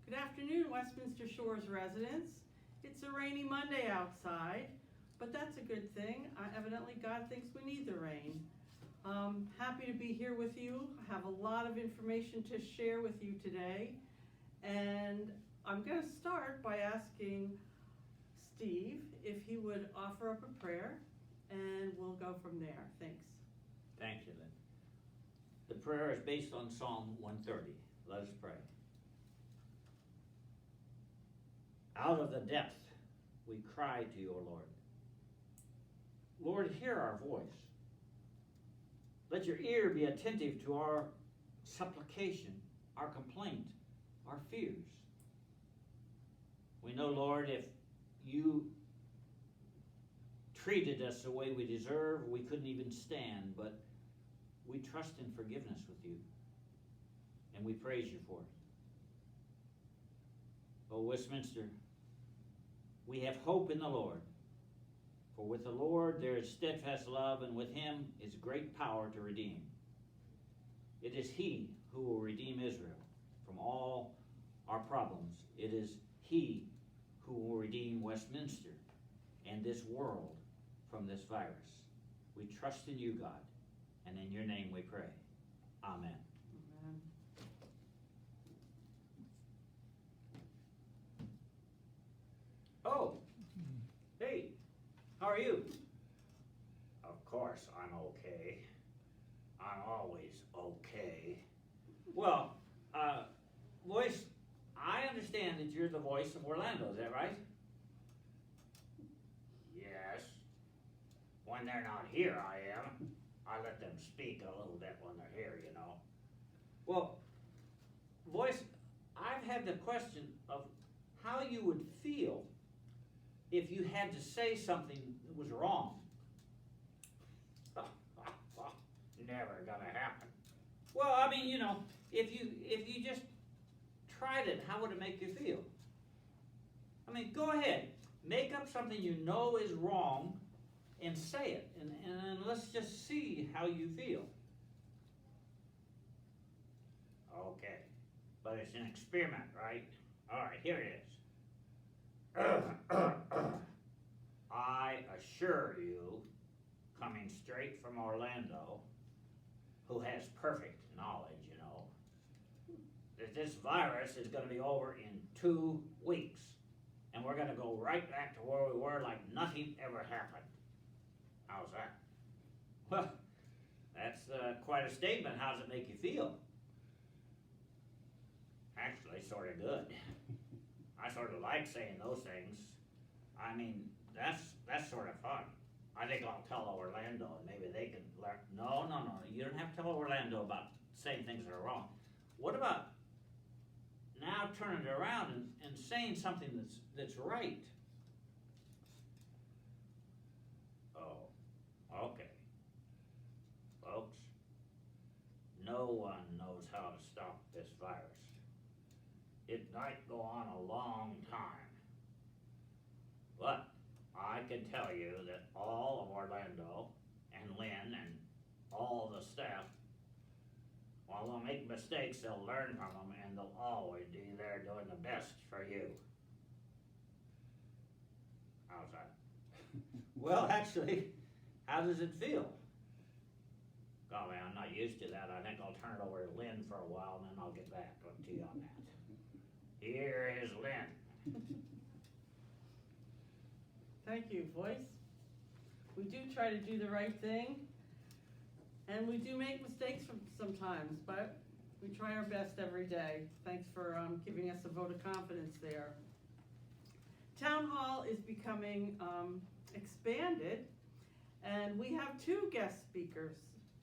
Good afternoon, Westminster Shores residents. It's a rainy Monday outside, but that's a good thing. Evidently, God thinks we need the rain. Happy to be here with you. I have a lot of information to share with you today. And I'm going to start by asking Steve if he would offer up a prayer, and we'll go from there. Thanks. Thank you, Lynn. The prayer is based on Psalm 130. Let us pray. Out of the depth we cry to you, O Lord. Lord, hear our voice. Let your ear be attentive to our supplication, our complaint, our fears. We know, Lord, if you treated us the way we deserve, we couldn't even stand, but we trust in forgiveness with you, and we praise you for it. O Westminster, we have hope in the Lord. For with the Lord there is steadfast love, and with him is great power to redeem. It is he who will redeem Israel from all our problems. It is he who will redeem Westminster and this world from this virus. We trust in you, God, and in your name we pray. Amen. Amen. Oh, hey, how are you? Of course I'm okay. I'm always okay. Well, voice, I understand that you're the voice of Orlando, is that right? Yes. When they're not here, I am. I let them speak a little bit when they're here, you know. Well, voice, I've had the question of how you would feel if you had to say something that was wrong. Never gonna happen. Well, I mean, you know, if you just tried it, how would it make you feel? I mean, go ahead, make up something you know is wrong and say it, and let's just see how you feel. Okay, but it's an experiment, right? All right, here it is. I assure you, coming straight from Orlando, who has perfect knowledge, you know, that this virus is going to be over in 2 weeks, and we're going to go right back to where we were like nothing ever happened. How's that? Well, that's quite a statement. How does it make you feel? Actually, sort of good. I sort of like saying those things. I mean, that's sort of fun. I think I'll tell Orlando and maybe they can learn. No. You don't have to tell Orlando about saying things that are wrong. What about now turning it around and saying something that's right? Oh, okay. Folks, no one knows how to stop this virus. It might go on a long time. But I can tell you that all of Orlando and Lynn and all the staff, while they'll make mistakes, they'll learn from them and they'll always be there doing the best for you. How's that? Well, actually, how does it feel? Golly, I'm not used to that. I think I'll turn it over to Lynn for a while and then I'll get back to you on that. Here is Lynn. Thank you, voice. We do try to do the right thing, and we do make mistakes sometimes, but we try our best every day. Thanks for giving us a vote of confidence there. Town Hall is becoming expanded, and we have 2 guest speakers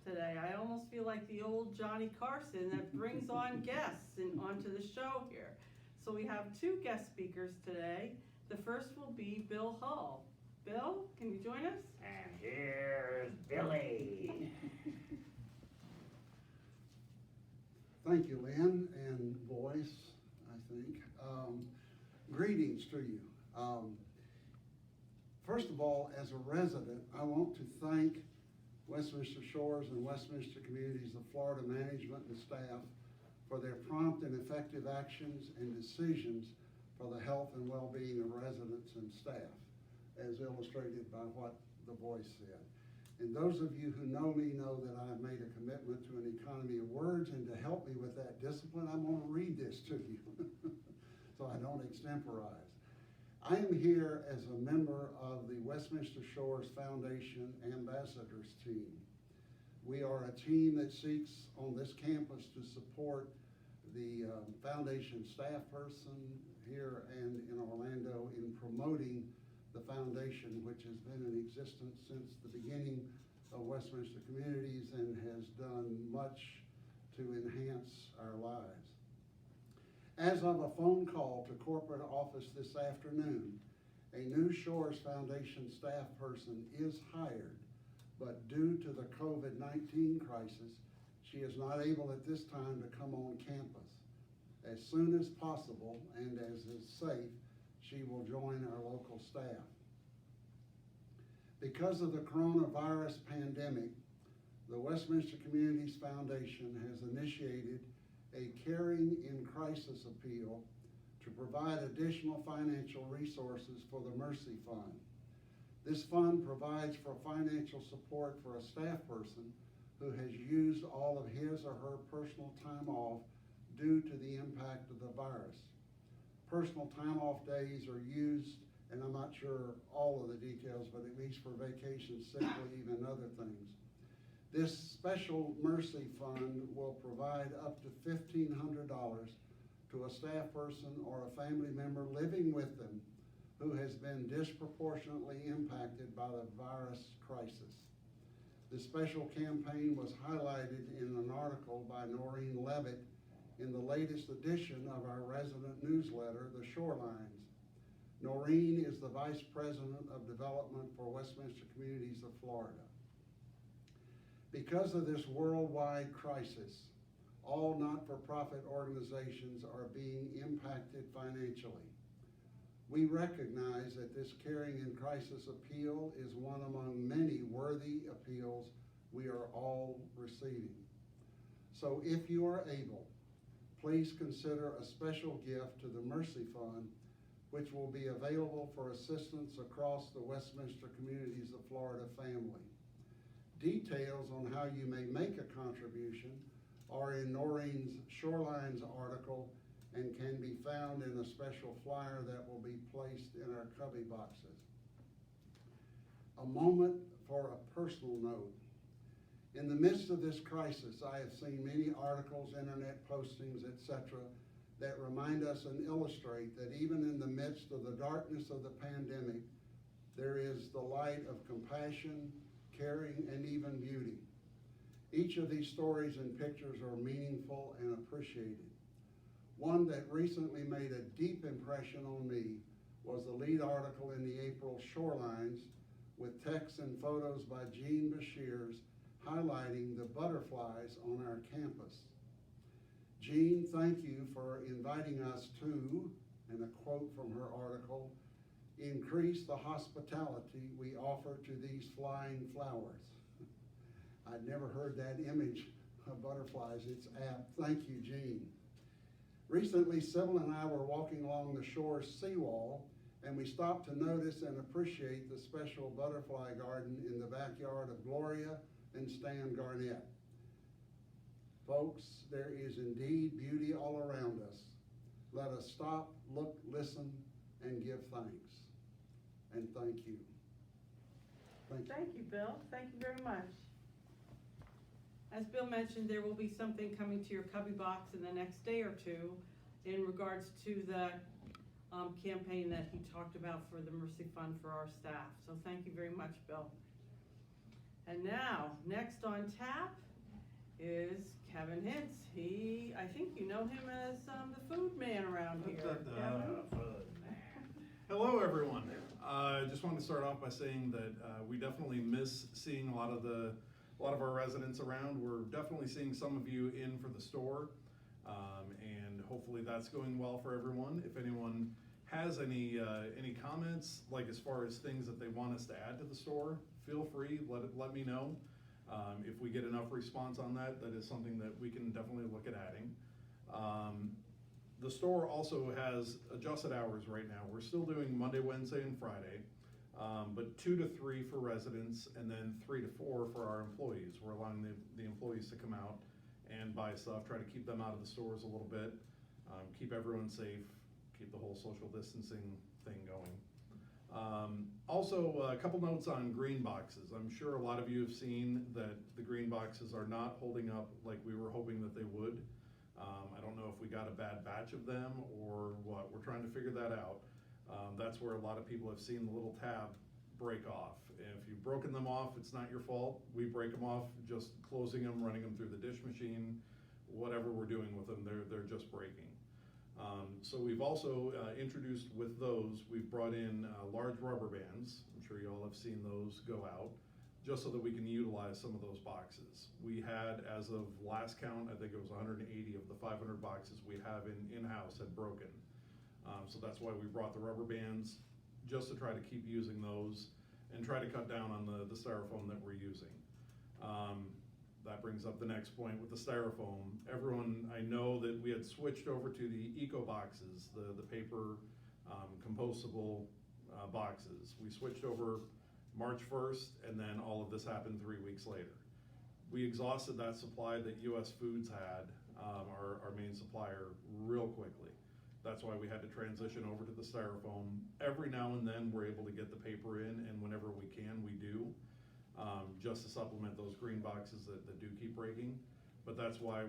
today. I almost feel like the old Johnny Carson that brings on guests onto the show here. So we have 2 guest speakers today. The first will be Bill Hull. Bill, can you join us? And here's Billy. Thank you, Lynn, and voice, I think. Greetings to you. First of all, as a resident, I want to thank Westminster Shores and Westminster Communities of Florida management and staff for their prompt and effective actions and decisions for the health and well-being of residents and staff, as illustrated by what the voice said. And those of you who know me know that I've made a commitment to an economy of words, and to help me with that discipline, I'm going to read this to you so I don't extemporize. I am here as a member of the Westminster Shores Foundation Ambassadors team. We are a team that seeks on this campus to support the foundation staff person here and in Orlando in promoting the foundation, which has been in existence since the beginning of Westminster Communities and has done much to enhance our lives. As of a phone call to corporate office this afternoon, a new Shores Foundation staff person is hired, but due to the COVID-19 crisis, she is not able at this time to come on campus. As soon as possible and as is safe, she will join our local staff. Because of the coronavirus pandemic, the Westminster Communities Foundation has initiated a Caring in Crisis appeal to provide additional financial resources for the Mercy Fund. This fund provides for financial support for a staff person who has used all of his or her personal time off due to the impact of the virus. Personal time off days are used, and I'm not sure all of the details, but at least for vacation, sick leave, and other things. This special Mercy Fund will provide up to $1,500 to a staff person or a family member living with them who has been disproportionately impacted by the virus crisis. The special campaign was highlighted in an article by Noreen Levitt in the latest edition of our resident newsletter, The Shorelines. Noreen is the Vice President of Development for Westminster Communities of Florida. Because of this worldwide crisis, all not-for-profit organizations are being impacted financially. We recognize that this Caring in Crisis appeal is one among many worthy appeals we are all receiving. So if you are able, please consider a special gift to the Mercy Fund, which will be available for assistance across the Westminster Communities of Florida family. Details on how you may make a contribution are in Noreen's Shorelines article and can be found in a special flyer that will be placed in our cubby boxes. A moment for a personal note. In the midst of this crisis, I have seen many articles, internet postings, etc., that remind us and illustrate that even in the midst of the darkness of the pandemic, there is the light of compassion, caring, and even beauty. Each of these stories and pictures are meaningful and appreciated. One that recently made a deep impression on me was the lead article in the April Shorelines with text and photos by Jean Bashirs highlighting the butterflies on our campus. Jean, thank you for inviting us to, and a quote from her article, increase the hospitality we offer to these flying flowers. I'd never heard that image of butterflies. It's apt. Thank you, Jean. Recently, Sybil and I were walking along the shore's seawall, and we stopped to notice and appreciate the special butterfly garden in the backyard of Gloria and Stan Garnett. Folks, there is indeed beauty all around us. Let us stop, look, listen, and give thanks. And thank you. Thank you. Thank you, Bill. Thank you very much. As Bill mentioned, there will be something coming to your cubby box in the next day or two in regards to the campaign that he talked about for the Mercy Fund for our staff. So thank you very much, Bill. And now, next on tap is Kevin Hintz. I think you know him as the food man around here. Kevin? Hello, everyone. I just wanted to start off by saying that we definitely miss seeing a lot of our residents around. We're definitely seeing some of you in for the store, and hopefully that's going well for everyone. If anyone has any comments, like as far as things that they want us to add to the store, feel free, let me know. If we get enough response on that, that is something that we can definitely look at adding. The store also has adjusted hours right now. We're still doing Monday, Wednesday, and Friday, but 2 to 3 for residents, and then 3 to 4 for our employees. We're allowing the employees to come out and buy stuff, try to keep them out of the stores a little bit, keep everyone safe, keep the whole social distancing thing going. Also, a couple notes on green boxes. I'm sure a lot of you have seen that the green boxes are not holding up like we were hoping that they would. I don't know if we got a bad batch of them or what. We're trying to figure that out. That's where a lot of people have seen the little tab break off. If you've broken them off, it's not your fault. We break them off just closing them, running them through the dish machine, whatever we're doing with them, they're just breaking. So we've also introduced with those, we've brought in large rubber bands. I'm sure you all have seen those go out, just so that we can utilize some of those boxes. We had, as of last count, I think it was 180 of the 500 boxes we have in-house had broken. So that's why we brought the rubber bands, just to try to keep using those and try to cut down on the styrofoam that we're using. That brings up the next point with the styrofoam. Everyone, I know that we had switched over to the eco boxes, the paper compostable boxes. We switched over March 1st, and then all of this happened 3 weeks later. We exhausted that supply that US Foods had, our main supplier, real quickly. That's why we had to transition over to the styrofoam. Every now and then we're able to get the paper in, and whenever we can, we do, just to supplement those green boxes that do keep breaking. But that's why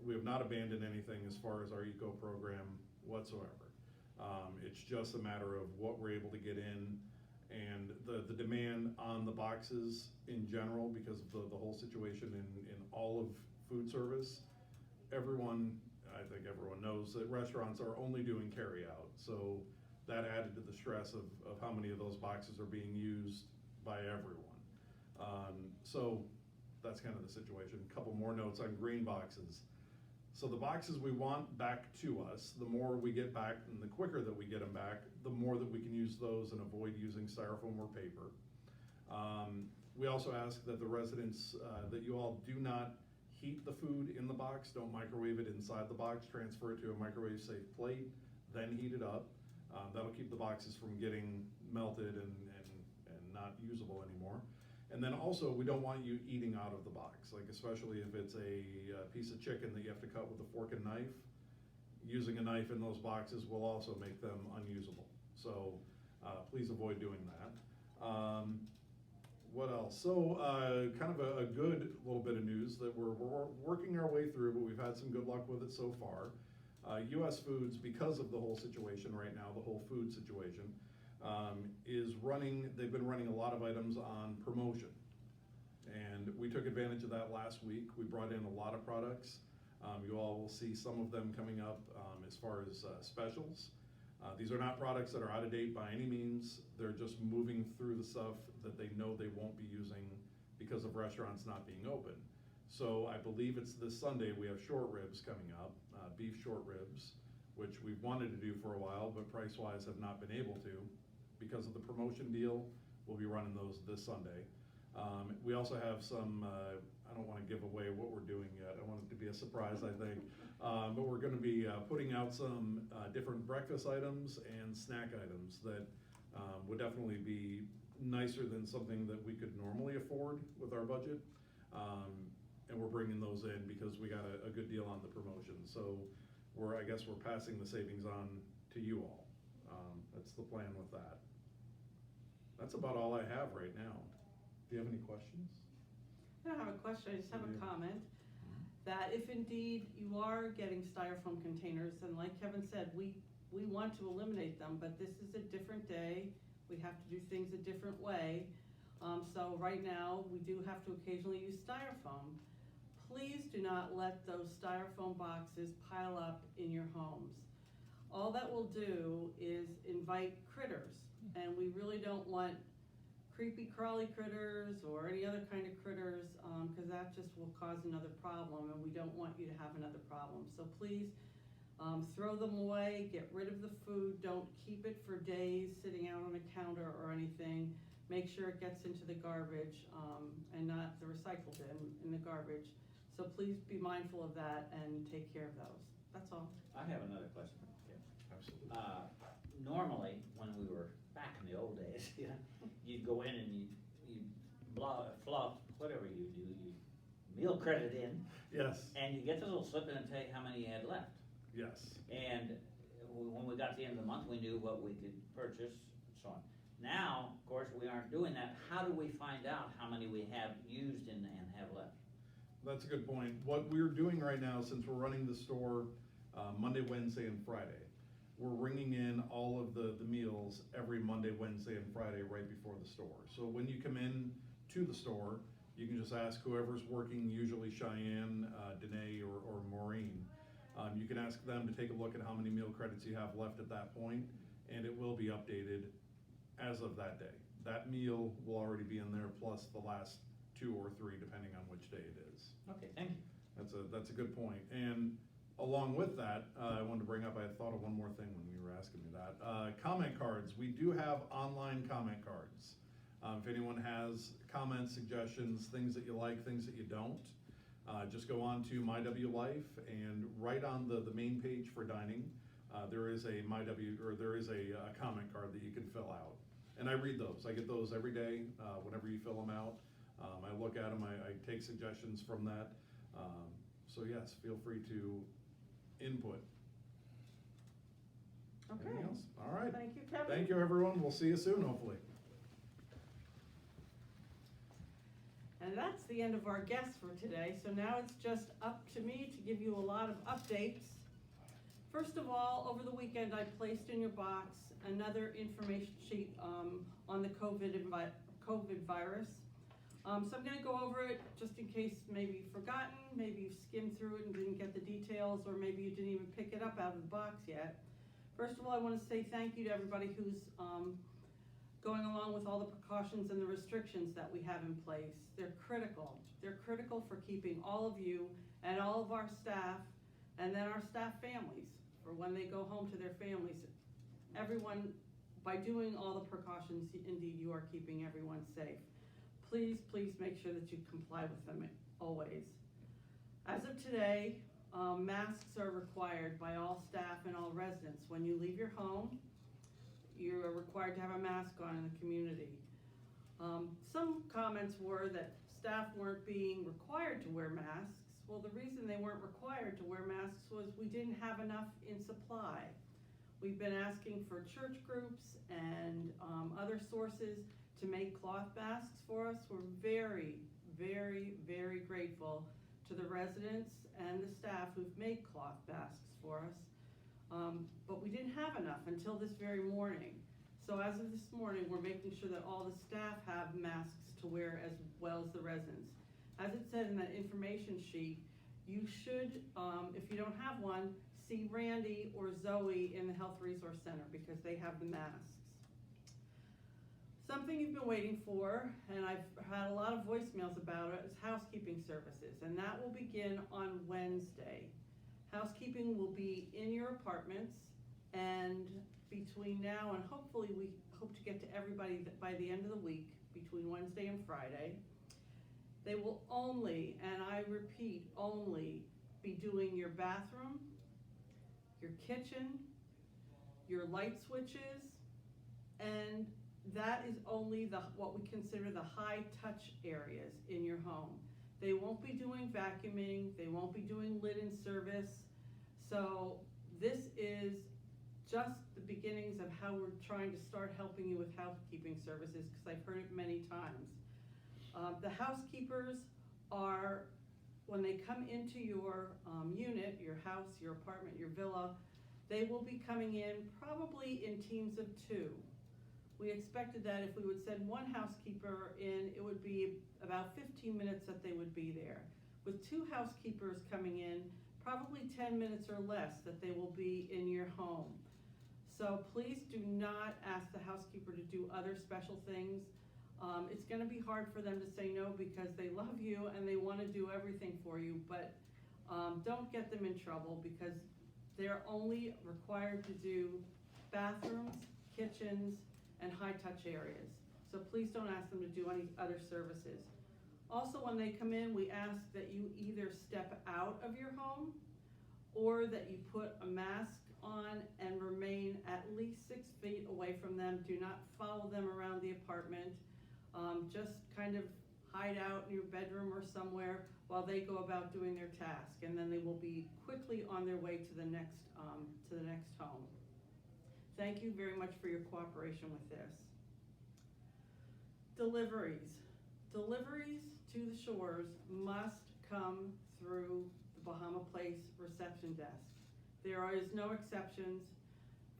we have not abandoned anything as far as our eco program whatsoever. It's just a matter of what we're able to get in, and the demand on the boxes in general, because of the whole situation in all of food service. I think everyone knows that restaurants are only doing carry out, so that added to the stress of how many of those boxes are being used by everyone. So that's kind of the situation. A couple more notes on green boxes. So the boxes we want back to us, the more we get back and the quicker that we get them back, the more that we can use those and avoid using styrofoam or paper. We also ask that the residents, that you all do not heat the food in the box, don't microwave it inside the box, transfer it to a microwave safe plate, then heat it up. That'll keep the boxes from getting melted and not usable anymore. And then also, we don't want you eating out of the box, like especially if it's a piece of chicken that you have to cut with a fork and knife. Using a knife in those boxes will also make them unusable. So please avoid doing that. What else? So kind of a good little bit of news that we're working our way through, but we've had some good luck with it so far. US Foods, because of the whole situation right now, the whole food situation, they've been running a lot of items on promotion. And we took advantage of that last week. We brought in a lot of products. You all will see some of them coming up as far as specials. These are not products that are out of date by any means. They're just moving through the stuff that they know they won't be using because of restaurants not being open. So I believe it's this Sunday we have short ribs coming up, beef short ribs, which we've wanted to do for a while, but price-wise have not been able to. Because of the promotion deal, we'll be running those this Sunday. We also have some, I don't want to give away what we're doing yet. I want it to be a surprise, I think. But we're going to be putting out some different breakfast items and snack items that would definitely be nicer than something that we could normally afford with our budget. And we're bringing those in because we got a good deal on the promotion. So I guess we're passing the savings on to you all. That's the plan with that. That's about all I have right now. Do you have any questions? I don't have a question, I just have a comment. That if indeed you are getting styrofoam containers, and like Kevin said, we want to eliminate them, but this is a different day. We have to do things a different way. So right now, we do have to occasionally use styrofoam. Please do not let those styrofoam boxes pile up in your homes. All that will do is invite critters, and we really don't want creepy crawly critters or any other kind of critters, because that just will cause another problem, and we don't want you to have another problem. So please throw them away, get rid of the food, don't keep it for days sitting out on a counter or anything. Make sure it gets into the garbage and not the recycle bin, in the garbage. So So please be mindful of that and take care of those. That's all. I have another question. Absolutely. Normally, when we were back in the old days, you'd go in and you fluff, whatever you do, you meal credit in, Yes, and you get this little slip in and tell you how many you had left. yes. And when we got to the end of the month, we knew what we could purchase and so on. Now, of course, we aren't doing that. How do we find out how many we have used and have left? That's a good point. What we're doing right now, since we're running the store Monday, Wednesday, and Friday, we're ringing in all of the meals every Monday, Wednesday, and Friday right before the store. So when you come in to the store, you can just ask whoever's working, usually Cheyenne, Danae, or Maureen. You can ask them to take a look at how many meal credits you have left at that point, and it will be updated as of that day. That meal will already be in there, plus the last 2 or 3, depending on which day it is. Okay, thank you. That's a good point. And along with that, I wanted to bring up, I thought of one more thing when you were asking me that. Comment cards. We do have online comment cards. If anyone has comments, suggestions, things that you like, things that you don't, just go on to MyWLife, and right on the main page for dining, there is a comment card that you can fill out. And I read those. I get those every day, whenever you fill them out. I look at them, I take suggestions from that. So yes, feel free to input. Okay. Anything else? All right. Thank you, Kevin. Thank you, everyone. We'll see you soon, hopefully. And that's the end of our guests for today. So now it's just up to me to give you a lot of updates. First of all, over the weekend, I placed in your box another information sheet on the COVID virus. So I'm going to go over it just in case maybe you've forgotten, maybe you've skimmed through it and didn't get the details, or maybe you didn't even pick it up out of the box yet. First of all, I want to say thank you to everybody who's going along with all the precautions and the restrictions that we have in place. They're critical. They're critical for keeping all of you and all of our staff, and then our staff families, for when they go home to their families. Everyone, by doing all the precautions, indeed you are keeping everyone safe. Please, please make sure that you comply with them always. As of today, masks are required by all staff and all residents. When you leave your home, you are required to have a mask on in the community. Some comments were that staff weren't being required to wear masks. Well, the reason they weren't required to wear masks was we didn't have enough in supply. We've been asking for church groups and other sources to make cloth masks for us. We're very, very, very grateful to the residents and the staff who've made cloth masks for us. But we didn't have enough until this very morning. So as of this morning, we're making sure that all the staff have masks to wear as well as the residents. As it said in that information sheet, you should, if you don't have one, see Randy or Zoe in the Health Resource Center because they have the masks. Something you've been waiting for, and I've had a lot of voicemails about it, is housekeeping services, and that will begin on Wednesday. Housekeeping will be in your apartments, and between now and hopefully we hope to get to everybody by the end of the week, between Wednesday and Friday. They will only, and I repeat, only be doing your bathroom, your kitchen, your light switches, and that is only what we consider the high touch areas in your home. They won't be doing vacuuming, they won't be doing linen service. So this is just the beginnings of how we're trying to start helping you with housekeeping services, because I've heard it many times. The housekeepers are, when they come into your unit, your house, your apartment, your villa, they will be coming in probably in teams of 2. We expected that if we would send one housekeeper in, it would be about 15 minutes that they would be there. With 2 housekeepers coming in, probably 10 minutes or less that they will be in your home. So please do not ask the housekeeper to do other special things. It's going to be hard for them to say no because they love you and they want to do everything for you, but don't get them in trouble because they're only required to do bathrooms, kitchens, and high touch areas. So please don't ask them to do any other services. Also, when they come in, we ask that you either step out of your home or that you put a mask on and remain at least 6 feet away from them. Do not follow them around the apartment. Just kind of hide out in your bedroom or somewhere while they go about doing their task, and then they will be quickly on their way to the next home. Thank you very much for your cooperation with this. Deliveries to the shores must come through the Bahama Place reception desk. There is no exceptions.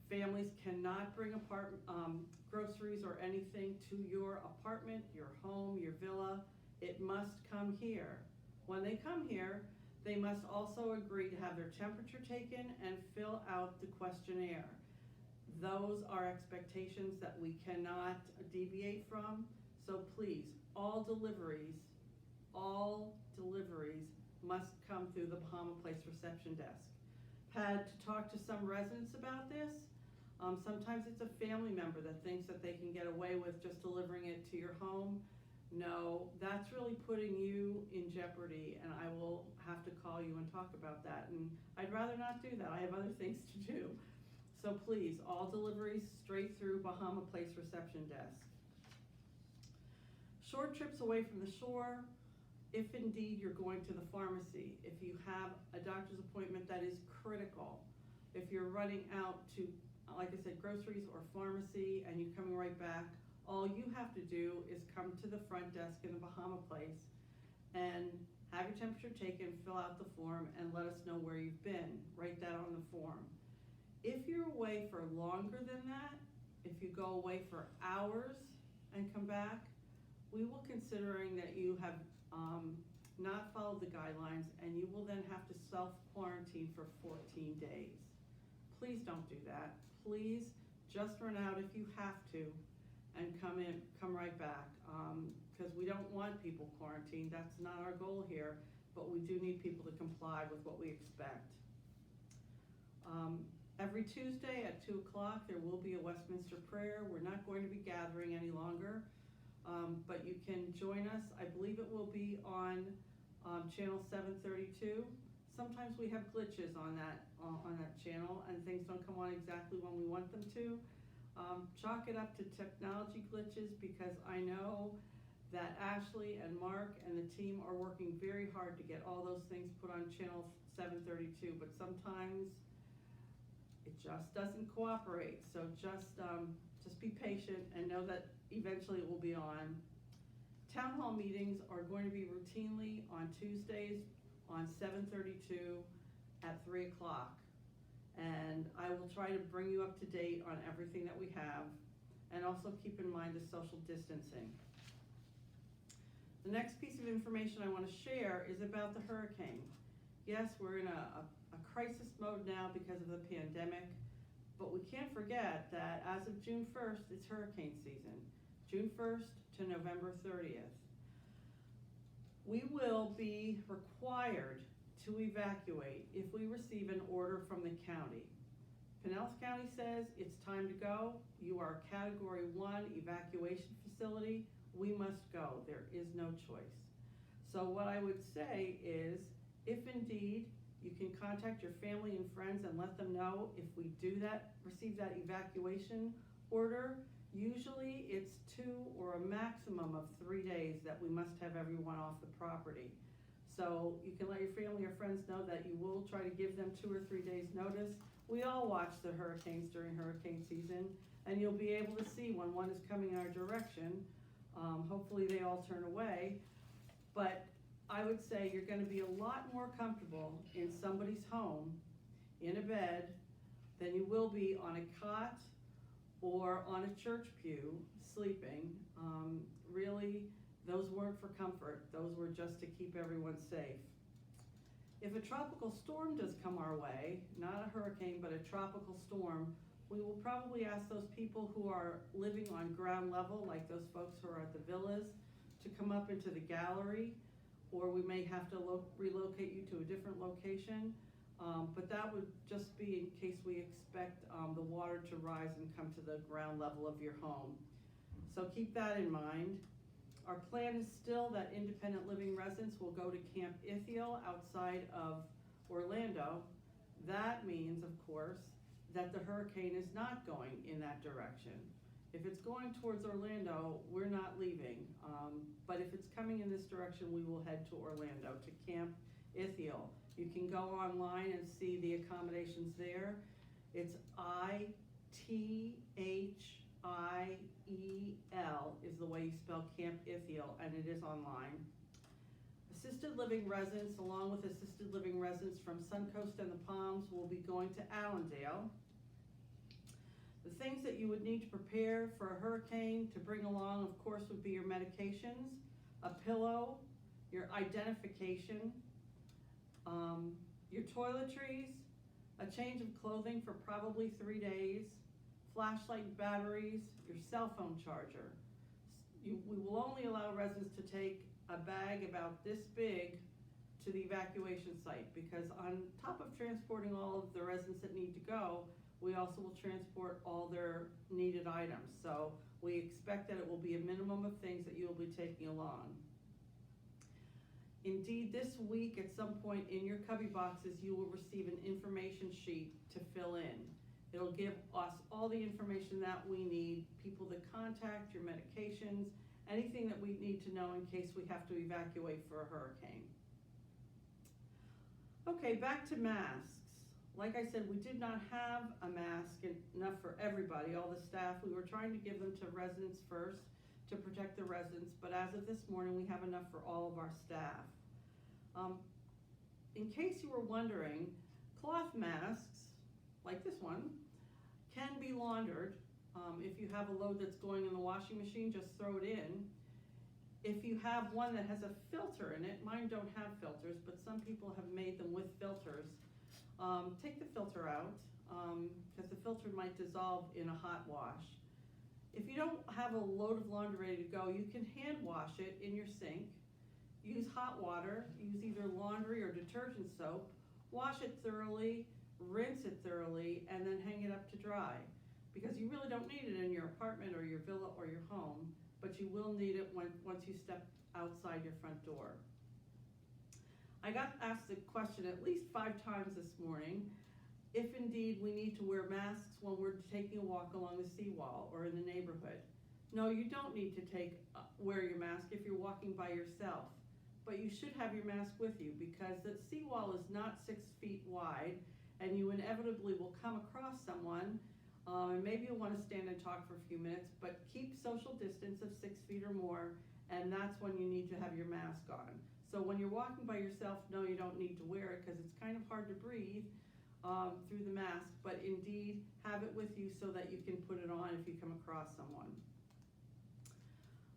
Families cannot bring groceries or anything to your apartment, your home, your villa. It must come here. When they come here, they must also agree to have their temperature taken and fill out the questionnaire. Those are expectations that we cannot deviate from. So please, all deliveries must come through the Bahama Place reception desk. Had to talk to some residents about this. Sometimes it's a family member that thinks that they can get away with just delivering it to your home. No, that's really putting you in jeopardy, and I will have to call you and talk about that. And I'd rather not do that. I have other things to do. So please, all deliveries straight through Bahama Place reception desk. Short trips away from the shore, if indeed you're going to the pharmacy, if you have a doctor's appointment that is critical, if you're running out to, like I said, groceries or pharmacy and you're coming right back, all you have to do is come to the front desk in the Bahama Place and have your temperature taken, fill out the form, and let us know where you've been. Write that on the form. If you're away for longer than that, if you go away for hours and come back, we will considering that you have not followed the guidelines, and you will then have to self-quarantine for 14 days. Please don't do that. Please just run out if you have to and come right back, because we don't want people quarantined. That's not our goal here, but we do need people to comply with what we expect. Every Tuesday at 2 o'clock there will be a Westminster prayer. We're not going to be gathering any longer, but you can join us. I believe it will be on channel 732. Sometimes we have glitches on that channel, and things don't come on exactly when we want them to. Chalk it up to technology glitches, because I know that Ashley and Mark and the team are working very hard to get all those things put on channel 732, but sometimes it just doesn't cooperate. So just be patient and know that eventually it will be on. Town hall meetings are going to be routinely on Tuesdays on 732 at 3 o'clock. And I will try to bring you up to date on everything that we have, and also keep in mind the social distancing. The next piece of information I want to share is about the hurricane. Yes, we're in a crisis mode now because of the pandemic, but we can't forget that as of June 1st, it's hurricane season. June 1st to November 30th. We will be required to evacuate if we receive an order from the county. Pinellas County says it's time to go. You are a Category 1 evacuation facility. We must go. There is no choice. So what I would say is, if indeed you can contact your family and friends and let them know if we do receive that evacuation order. Usually it's 2 or a maximum of 3 days that we must have everyone off the property. So you can let your family or friends know that you will try to give them 2 or 3 days notice. We all watch the hurricanes during hurricane season, and you'll be able to see when one is coming in our direction. Hopefully they all turn away, but I would say you're going to be a lot more comfortable in somebody's home, in a bed, than you will be on a cot or on a church pew sleeping. Really, those weren't for comfort. Those were just to keep everyone safe. If a tropical storm does come our way, not a hurricane, but a tropical storm, we will probably ask those people who are living on ground level, like those folks who are at the villas, to come up into the gallery, or we may have to relocate you to a different location. But that would just be in case we expect the water to rise and come to the ground level of your home. So keep that in mind. Our plan is still that independent living residents will go to Camp Ithiel outside of Orlando. That means, of course, that the hurricane is not going in that direction. If it's going towards Orlando, we're not leaving. But if it's coming in this direction, we will head to Orlando, to Camp Ithiel. You can go online and see the accommodations there. It's ITHIEL is the way you spell Camp Ithiel, and it is online. Assisted living residents, along with assisted living residents from Suncoast and the Palms, will be going to Allendale. The things that you would need to prepare for a hurricane to bring along, of course, would be your medications, a pillow, your identification, your toiletries, a change of clothing for probably 3 days, flashlight batteries, your cell phone charger. We will only allow residents to take a bag about this big to the evacuation site, because on top of transporting all of the residents that need to go, we also will transport all their needed items. So we expect that it will be a minimum of things that you will be taking along. Indeed, this week at some point in your cubby boxes, you will receive an information sheet to fill in. It'll give us all the information that we need, people to contact, your medications, anything that we need to know in case we have to evacuate for a hurricane. Okay, back to masks. Like I said, we did not have a mask enough for everybody, all the staff. We were trying to give them to residents first to protect the residents, but as of this morning, we have enough for all of our staff. In case you were wondering, cloth masks, like this one, can be laundered. If you have a load that's going in the washing machine, just throw it in. If you have one that has a filter in it, mine don't have filters, but some people have made them with filters. Take the filter out, because the filter might dissolve in a hot wash. If you don't have a load of laundry ready to go, you can hand wash it in your sink. Use hot water, use either laundry or detergent soap, wash it thoroughly, rinse it thoroughly, and then hang it up to dry. Because you really don't need it in your apartment or your villa or your home, but you will need it once you step outside your front door. I got asked the question at least 5 times this morning, if indeed we need to wear masks when we're taking a walk along the seawall or in the neighborhood. No, you don't need to wear your mask if you're walking by yourself, but you should have your mask with you, because the seawall is not 6 feet wide, and you inevitably will come across someone, and maybe you'll want to stand and talk for a few minutes, but keep social distance of 6 feet or more, and that's when you need to have your mask on. So when you're walking by yourself, no, you don't need to wear it, because it's kind of hard to breathe through the mask, but indeed have it with you so that you can put it on if you come across someone.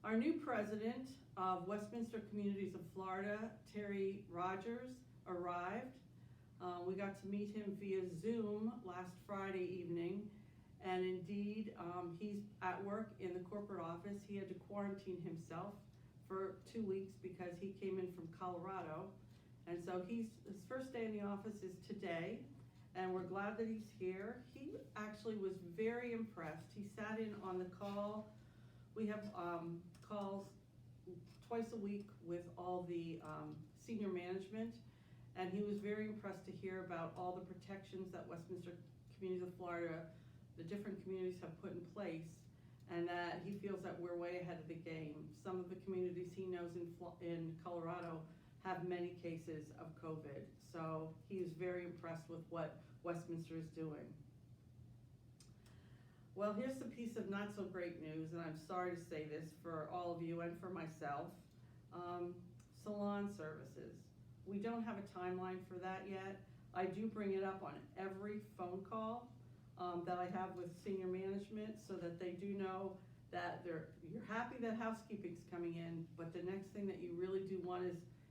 Our new president of Westminster Communities of Florida, Terry Rogers, arrived. We got to meet him via Zoom last Friday evening, and indeed he's at work in the corporate office. He had to quarantine himself for 2 weeks because he came in from Colorado, and so his first day in the office is today, and we're glad that he's here. He actually was very impressed. He sat in on the call. We have calls twice a week with all the senior management, and he was very impressed to hear about all the protections that Westminster Communities of Florida, the different communities have put in place, and that he feels that we're way ahead of the game. Some of the communities he knows in Colorado have many cases of COVID, so he is very impressed with what Westminster is doing. Well, here's the piece of not so great news, and I'm sorry to say this for all of you and for myself. Salon services. We don't have a timeline for that yet. I do bring it up on every phone call that I have with senior management, so that they do know that you're happy that housekeeping's coming in, but the next thing that you really do want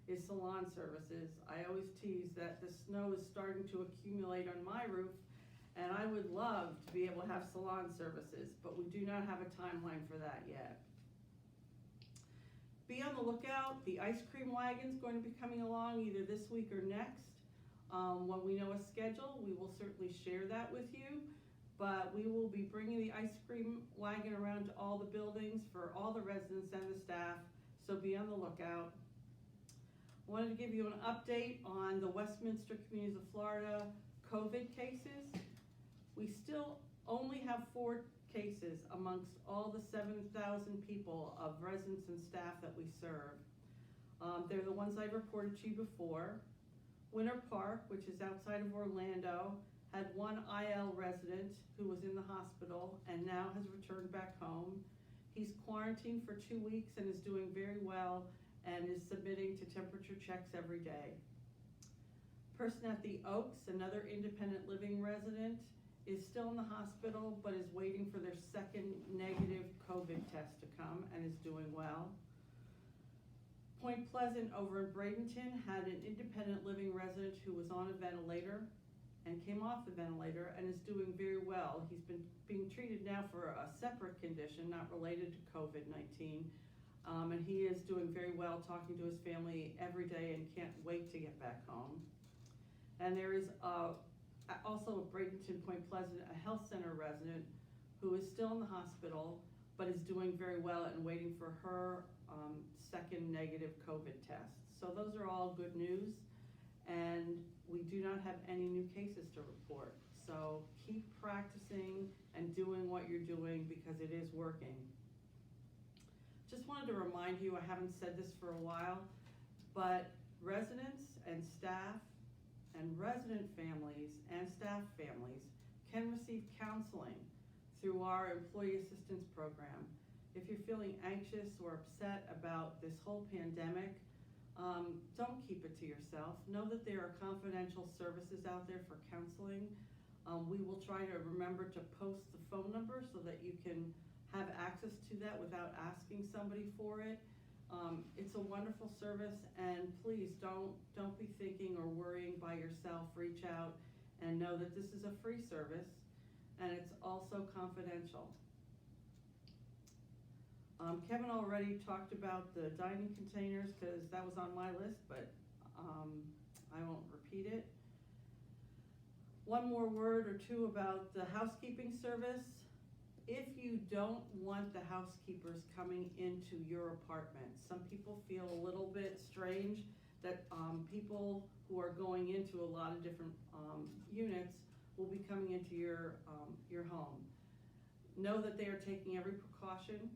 is salon services. I always tease that the snow is starting to accumulate on my roof, and I would love to be able to have salon services, but we do not have a timeline for that yet. Be on the lookout. The ice cream wagon's going to be coming along either this week or next. When we know a schedule, we will certainly share that with you, but we will be bringing the ice cream wagon around to all the buildings for all the residents and the staff so be on the lookout. I wanted to give you an update on the Westminster Communities of Florida COVID cases. We still only have 4 cases amongst all the 7,000 people of residents and staff that we serve. They're the ones I reported to you before. Winter Park, which is outside of Orlando, had 1 IL resident who was in the hospital and now has returned back home. He's quarantined for 2 weeks and is doing very well and is submitting to temperature checks every day. Person at the Oaks, another independent living resident, is still in the hospital but is waiting for their second negative COVID test to come and is doing well. Point Pleasant over in Bradenton had an independent living resident who was on a ventilator and came off the ventilator and is doing very well. He's been being treated now for a separate condition not related to COVID-19, and he is doing very well, talking to his family every day and can't wait to get back home. And there is also a Bradenton Point Pleasant, a health center resident who is still in the hospital but is doing very well and waiting for her second negative COVID test. So those are all good news, and we do not have any new cases to report. So keep practicing and doing what you're doing because it is working. Just wanted to remind you, I haven't said this for a while, but residents and staff and resident families and staff families can receive counseling through our Employee Assistance Program. If you're feeling anxious or upset about this whole pandemic, don't keep it to yourself. Know that there are confidential services out there for counseling. We will try to remember to post the phone number so that you can have access to that without asking somebody for it. It's a wonderful service, and please don't be thinking or worrying by yourself. Reach out and know that this is a free service and it's also confidential. Kevin already talked about the dining containers because that was on my list, but I won't repeat it. One more word or two about the housekeeping service. If you don't want the housekeepers coming into your apartment, some people feel a little bit strange that people who are going into a lot of different units will be coming into your home. Know that they are taking every precaution.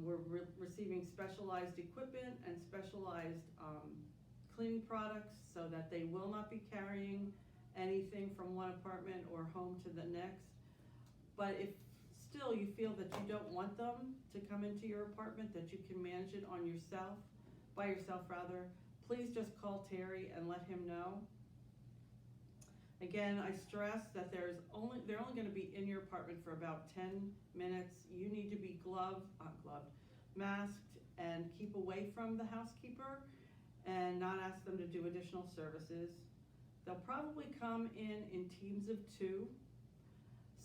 We're receiving specialized equipment and specialized cleaning products so that they will not be carrying anything from one apartment or home to the next. But if still you feel that you don't want them to come into your apartment, that you can manage it on yourself, by yourself rather, please just call Terry and let him know. Again, I stress that they're only going to be in your apartment for about 10 minutes. You need to be masked, and keep away from the housekeeper and not ask them to do additional services. They'll probably come in teams of 2.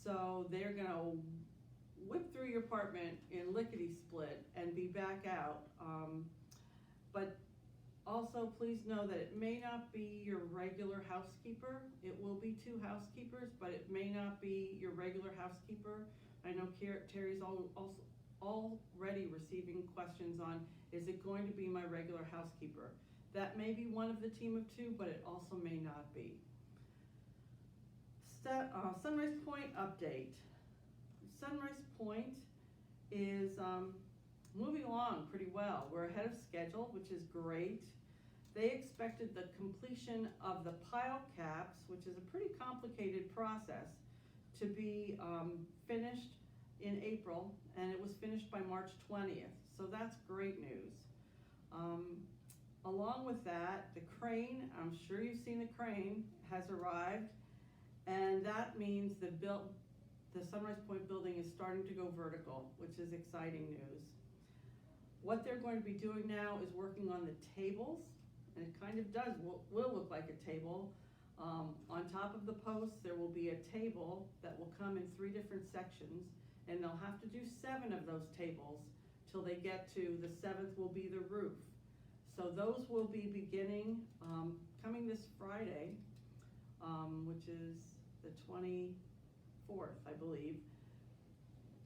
So they're gonna whip through your apartment in lickety-split and be back out. But also please know that it may not be your regular housekeeper. It will be 2 housekeepers, but it may not be your regular housekeeper. I know Terry's also already receiving questions on, is it going to be my regular housekeeper? That may be one of the team of 2, but it also may not be. Sunrise Point update. Sunrise Point is moving along pretty well. We're ahead of schedule, which is great. They expected the completion of the pile caps, which is a pretty complicated process, to be finished in April, and it was finished by March 20th. So that's great news. Along with that, the crane, I'm sure you've seen the crane, has arrived, and that means the Sunrise Point building is starting to go vertical, which is exciting news. What they're going to be doing now is working on the tables, and it kind of will look like a table. On top of the posts, there will be a table that will come in 3 different sections, and they'll have to do 7 of those tables till they get to the 7th will be the roof. So those will be beginning, coming this Friday, which is the 24th, I believe.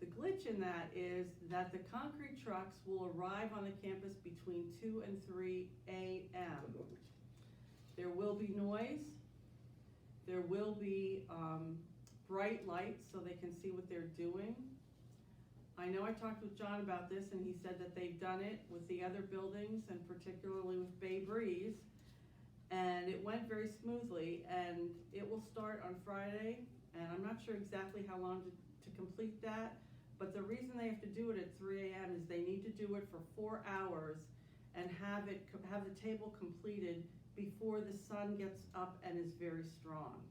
The glitch in that is that the concrete trucks will arrive on the campus between 2 and 3 a.m. There will be noise. There will be bright lights so they can see what they're doing. I know I talked with John about this, and he said that they've done it with the other buildings, and particularly with Bay Breeze, and it went very smoothly, and it will start on Friday, and I'm not sure exactly how long to complete that, but the reason they have to do it at 3 a.m. is they need to do it for 4 hours and have the table completed before the sun gets up and is very strong.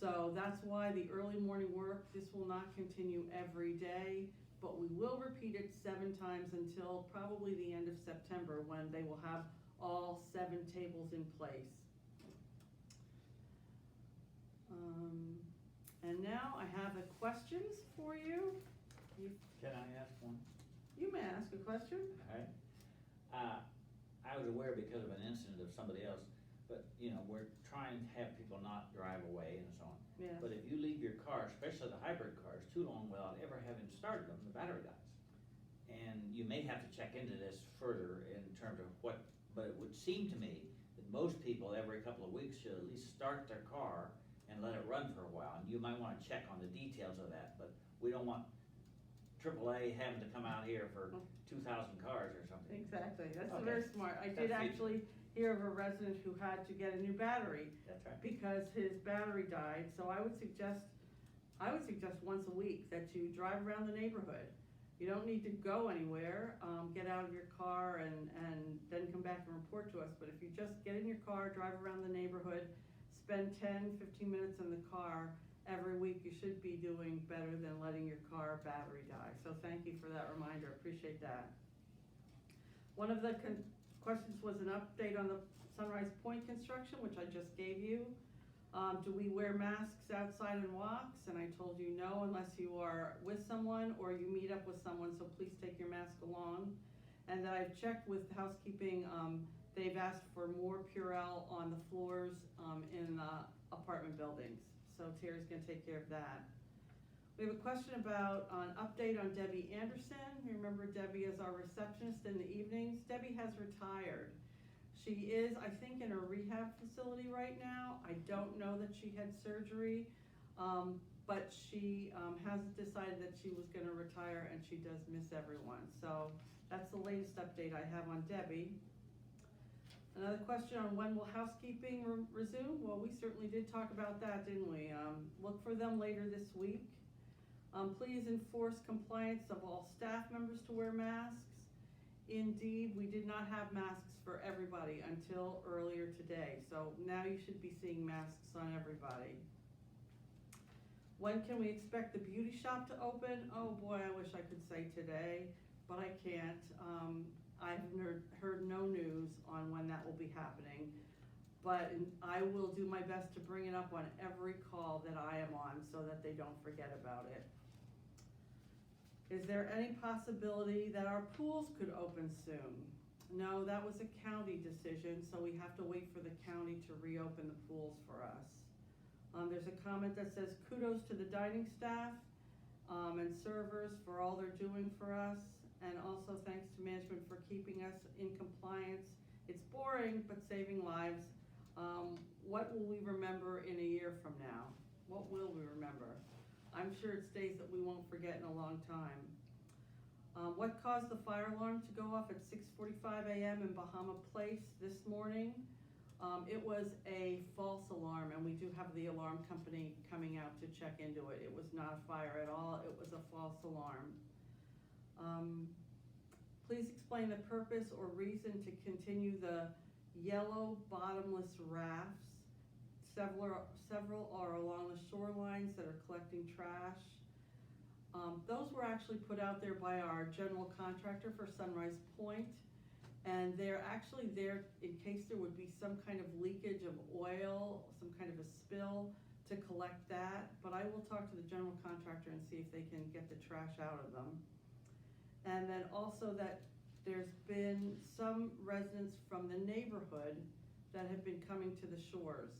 So that's why the early morning work, this will not continue every day, but we will repeat it 7 times until probably the end of September, when they will have all 7 tables in place. And now I have the questions for you. Can I ask one? You may ask a question. Okay. I was aware because of an incident of somebody else, but, you know, we're trying to have people not drive away and so on. Yeah. But if you leave your car, especially the hybrid cars, too long without ever having started them, the battery dies. And you may have to check into this further in terms of what, but it would seem to me that most people every couple of weeks should at least start their car and let it run for a while. And you might want to check on the details of that, but we don't want AAA having to come out here for 2,000 cars or something. Exactly, that's Okay. very smart. I did That's actually hear of a resident who had to get a new battery That's right. because his battery died. So I would suggest once a week that you drive around the neighborhood. You don't need to go anywhere, get out of your car and then come back and report to us. But if you just get in your car, drive around the neighborhood, spend 10, 15 minutes in the car every week, you should be doing better than letting your car battery die. So thank you for that reminder, appreciate that. One of the questions was an update on the Sunrise Point construction, which I just gave you. Do we wear masks outside in walks? And I told you no, unless you are with someone or you meet up with someone, so please take your mask along. And I've checked with housekeeping, they've asked for more Purell on the floors in apartment buildings. So Terry's gonna take care of that. We have a question about an update on Debbie Anderson. You remember Debbie as our receptionist in the evenings. Debbie has retired. She is, I think, in a rehab facility right now. I don't know that she had surgery, but she has decided that she was gonna retire, and she does miss everyone. So that's the latest update I have on Debbie. Another question on when will housekeeping resume? Well, we certainly did talk about that, didn't we? Look for them later this week. Please enforce compliance of all staff members to wear masks. Indeed, we did not have masks for everybody until earlier today, so now you should be seeing masks on everybody. When can we expect the beauty shop to open? Oh boy, I wish I could say today, but I can't. I've heard no news on when that will be happening, but I will do my best to bring it up on every call that I am on so that they don't forget about it. Is there any possibility that our pools could open soon? No, that was a county decision, so we have to wait for the county to reopen the pools for us. There's a comment that says kudos to the dining staff and servers for all they're doing for us. And also thanks to management for keeping us in compliance. It's boring, but saving lives. What will we remember in a year from now? What will we remember? I'm sure it's days that we won't forget in a long time. What caused the fire alarm to go off at 6:45 a.m. in Bahama Place this morning? It was a false alarm, and we do have the alarm company coming out to check into it. It was not a fire at all, it was a false alarm. Please explain the purpose or reason to continue the yellow bottomless rafts. Several are along the shorelines that are collecting trash. Those were actually put out there by our general contractor for Sunrise Point, and they're actually there in case there would be some kind of leakage of oil, some kind of a spill, to collect that. But I will talk to the general contractor and see if they can get the trash out of them. And then also that there's been some residents from the neighborhood that have been coming to the shores.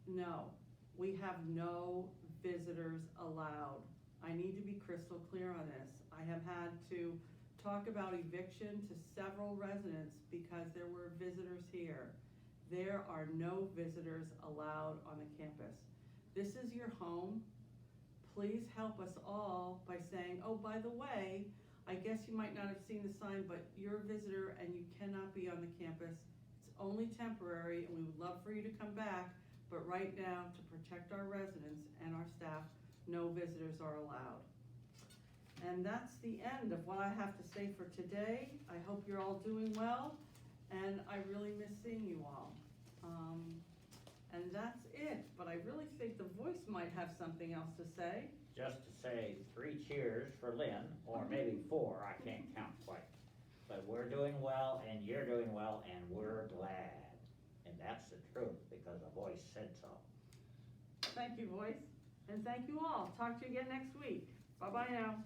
No, we have no visitors allowed I need to be crystal clear on this. I have had to talk about eviction to several residents because there were visitors here. There are no visitors allowed on the campus. This is your home. Please help us all by saying, oh, by the way, I guess you might not have seen the sign, but you're a visitor and you cannot be on the campus. It's only temporary and we would love for you to come back, but right now, to protect our residents and our staff, no visitors are allowed. And that's the end of what I have to say for today. I hope you're all doing well, and I really miss seeing you all. And that's it, but I really think the voice might have something else to say. Just to say 3 cheers for Lynn, or maybe 4, I can't count quite. But we're doing well, and you're doing well, and we're glad. And that's the truth, because the voice said so. Thank you, voice, and thank you all. Talk to you again next week. Bye-bye now.